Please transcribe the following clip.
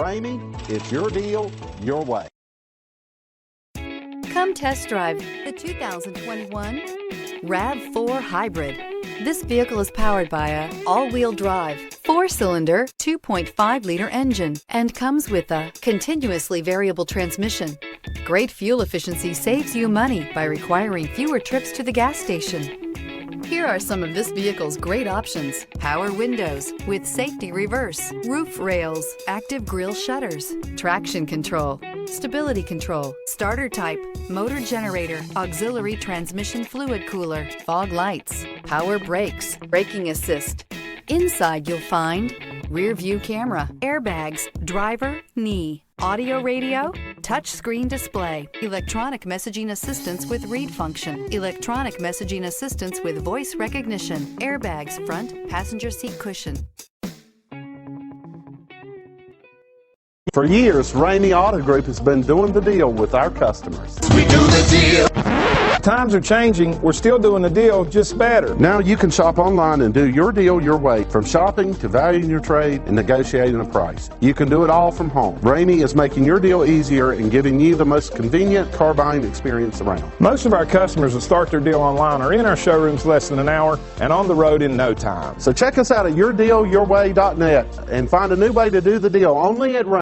Ramey, it's your deal, your way. Come test drive the 2021 RAV4 Hybrid. This vehicle is powered by a all-wheel drive, 4-cylinder, 2.5-liter engine and comes with a continuously variable transmission. Great fuel efficiency saves you money by requiring fewer trips to the gas station. Here are some of this vehicle's great options: power windows with safety reverse, roof rails, active grille shutters, traction control, stability control, starter type, motor generator, auxiliary transmission fluid cooler, fog lights, power brakes, braking assist. Inside you'll find rear view camera, airbags, driver, knee, audio radio, touchscreen display, electronic messaging assistance with read function, electronic messaging assistance with voice recognition, airbags, front passenger seat cushion. For years, Ramey Auto Group has been doing the deal with our customers. We do the deal. Times are changing. We're still doing the deal, just better. Now you can shop online and do your deal your way, from shopping to valuing your trade and negotiating a price. You can do it all from home. Ramey is making your deal easier and giving you the most convenient car buying experience around. Most of our customers that start their deal online are in our showrooms less than an hour and on the road in no time. So check us out at yourdealyourway.net and find a new way to do the deal only at Ramey.